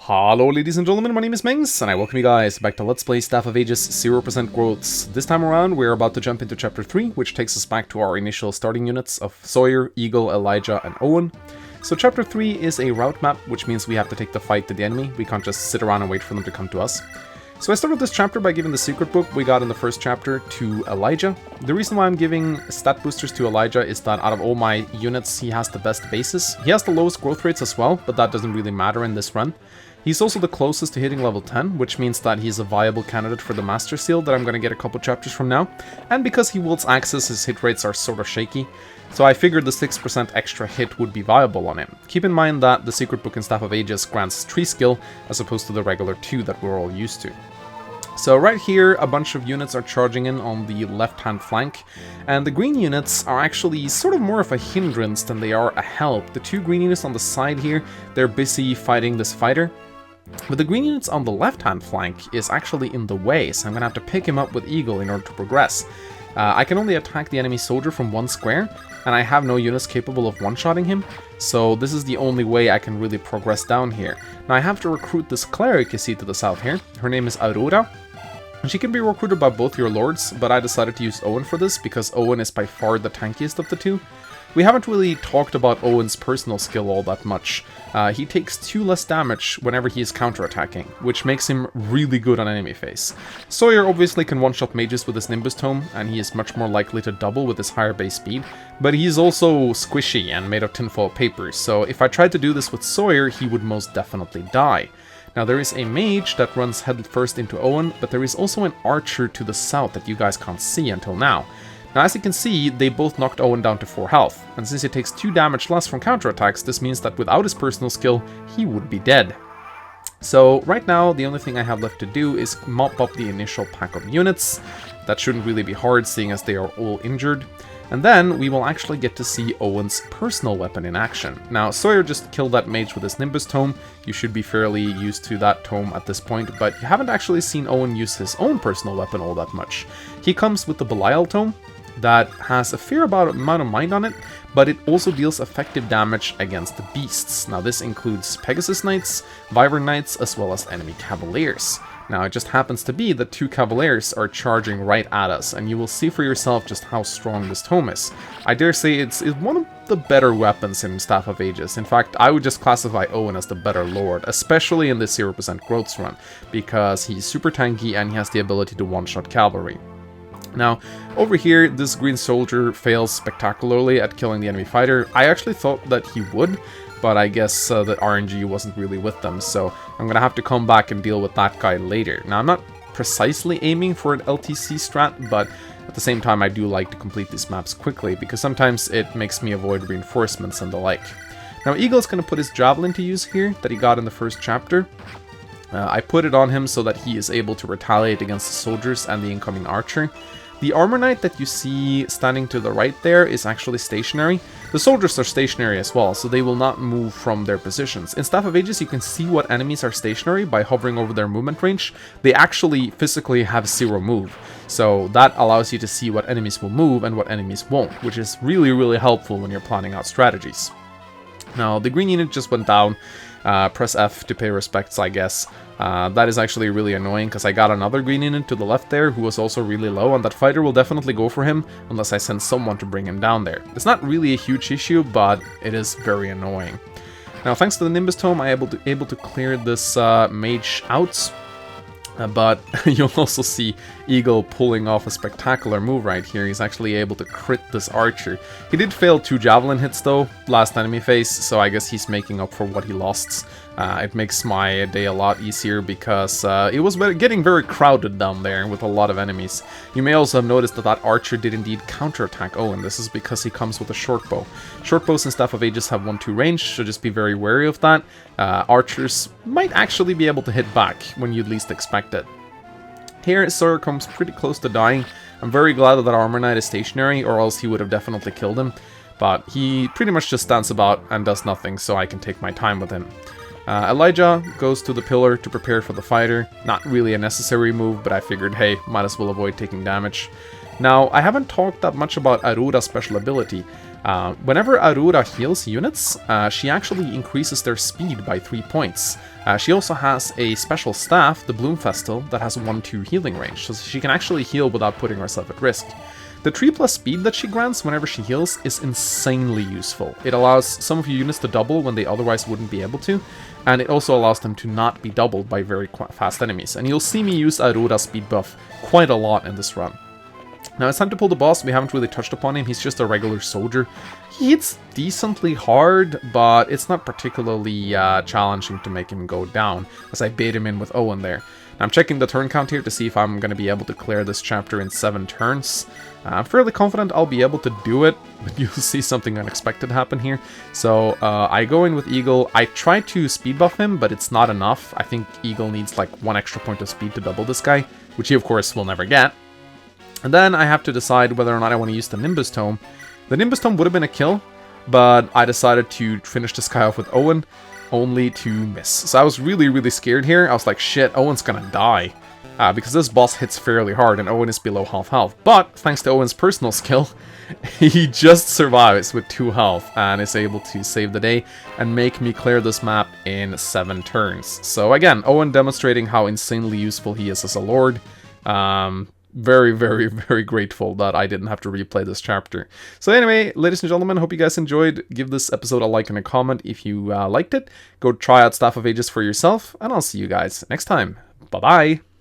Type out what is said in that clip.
Hello ladies and gentlemen, my name is Mengs, and I welcome you guys back to Let's Play Staff of Ages 0% Growths. This time around, we're about to jump into Chapter 3, which takes us back to our initial starting units of Sawyer, Eagle, Elijah, and Owen. So Chapter 3 is a route map, which means we have to take the fight to the enemy. We can't just sit around and wait for them to come to us. So I started this chapter by giving the secret book we got in the first chapter to Elijah. The reason why I'm giving stat boosters to Elijah is that out of all my units, he has the best bases. He has the lowest growth rates as well, but that doesn't really matter in this run. He's also the closest to hitting level 10, which means that he's a viable candidate for the Master Seal that I'm going to get a couple chapters from now. And because he wields axes, his hit rates are sort of shaky. So I figured the 6% extra hit would be viable on him. Keep in mind that the secret book in Staff of Ages grants 3 skill, as opposed to the regular 2 that we're all used to. So right here, a bunch of units are charging in on the left-hand flank, and the green units are actually sort of more of a hindrance than they are a help. The 2 green units on the side here, they're busy fighting this fighter. But the green units on the left-hand flank is actually in the way, so I'm going to have to pick him up with Eagle in order to progress. I can only attack the enemy soldier from one square, and I have no units capable of one-shotting him, so this is the only way I can really progress down here. Now I have to recruit this cleric you see to the south here. Her name is Aurora. She can be recruited by both your lords, but I decided to use Owen for this because Owen is by far the tankiest of the 2. We haven't really talked about Owen's personal skill all that much. He takes 2 less damage whenever he is counterattacking, which makes him really good on enemy phase. Sawyer obviously can one-shot mages with his Nimbus Tome, and he is much more likely to double with his higher base speed, but he's also squishy and made of tinfoil paper, so if I tried to do this with Sawyer, he would most definitely die. Now there is a mage that runs head first into Owen, but there is also an archer to the south that you guys can't see until now. Now as you can see, they both knocked Owen down to 4 health, and since he takes 2 damage less from counterattacks, this means that without his personal skill, he would be dead. So right now, the only thing I have left to do is mop up the initial pack of units. That shouldn't really be hard, seeing as they are all injured. And then we will actually get to see Owen's personal weapon in action. Now, Sawyer just killed that mage with his Nimbus Tome. You should be fairly used to that tome at this point, but you haven't actually seen Owen use his own personal weapon all that much. He comes with the Belial Tome that has a fair amount of mind on it, but it also deals effective damage against the beasts. Now, this includes Pegasus Knights, Wyvern Knights, as well as enemy Cavaliers. Now, it just happens to be that 2 Cavaliers are charging right at us, and you will see for yourself just how strong this tome is. I dare say it's one of the better weapons in Staff of Ages. In fact, I would just classify Owen as the better lord, especially in this 0% growths run, because he's super tanky and he has the ability to one-shot cavalry. Now, over here, this green soldier fails spectacularly at killing the enemy fighter. I actually thought that he would, but I guess the RNG wasn't really with them, so I'm gonna have to come back and deal with that guy later. Now, I'm not precisely aiming for an LTC strat, but at the same time, I do like to complete these maps quickly, because sometimes it makes me avoid reinforcements and the like. Now, Eagle's gonna put his javelin to use here, that he got in the first chapter. I put it on him so that he is able to retaliate against the soldiers and the incoming archer. The armor knight that you see standing to the right there is actually stationary. The soldiers are stationary as well, so they will not move from their positions. In Staff of Ages, you can see what enemies are stationary by hovering over their movement range. They actually physically have 0 move, so that allows you to see what enemies will move and what enemies won't, which is really, really helpful when you're planning out strategies. Now, the green unit just went down. Press F to pay respects, I guess. That is actually really annoying, because I got another green unit to the left there who was also really low, and that fighter will definitely go for him unless I send someone to bring him down there. It's not really a huge issue, but it is very annoying. Now, thanks to the Nimbus Tome, I'm able to clear this mage out. But you'll also see Eagle pulling off a spectacular move right here. He's actually able to crit this archer. He did fail 2 javelin hits though, last enemy phase, so I guess he's making up for what he lost. It makes my day a lot easier because it was getting very crowded down there with a lot of enemies. You may also have noticed that that archer did indeed counterattack Owen. This is because he comes with a short bow. Short bows in Staff of Ages have 1-2 range, so just be very wary of that. Archers might actually be able to hit back when you'd least expect it. Here, Sawyer comes pretty close to dying. I'm very glad that Armor Knight is stationary, or else he would have definitely killed him. But he pretty much just stands about and does nothing, so I can take my time with him. Elijah goes to the pillar to prepare for the fighter. Not really a necessary move, but I figured, hey, might as well avoid taking damage. Now, I haven't talked that much about Aurora's special ability. Whenever Aurora heals units, she actually increases their speed by 3 points. She also has a special staff, the Bloom Festal, that has 1-2 healing range, so she can actually heal without putting herself at risk. The 3+ speed that she grants whenever she heals is insanely useful. It allows some of your units to double when they otherwise wouldn't be able to, and it also allows them to not be doubled by very fast enemies. And you'll see me use Aurora's speed buff quite a lot in this run. Now it's time to pull the boss. We haven't really touched upon him. He's just a regular soldier. He hits decently hard, but it's not particularly challenging to make him go down, as I bait him in with Owen there. Now I'm checking the turn count here to see if I'm going to be able to clear this chapter in 7 turns. I'm fairly confident I'll be able to do it, but you'll see something unexpected happen here. So I go in with Eagle. I try to speed buff him, but it's not enough. I think Eagle needs like 1 extra point of speed to double this guy, which he of course will never get. And then I have to decide whether or not I want to use the Nimbus Tome. The Nimbus Tome would have been a kill, but I decided to finish this guy off with Owen, only to miss. So I was really scared here. I was like, shit, Owen's gonna die. Because this boss hits fairly hard and Owen is below half health. But thanks to Owen's personal skill, he just survives with 2 health and is able to save the day and make me clear this map in 7 turns. So again, Owen demonstrating how insanely useful he is as a lord. Very grateful that I didn't have to replay this chapter. So anyway, ladies and gentlemen, hope you guys enjoyed. Give this episode a like and a comment if you liked it. Go try out Staff of Ages for yourself, and I'll see you guys next time. Bye-bye!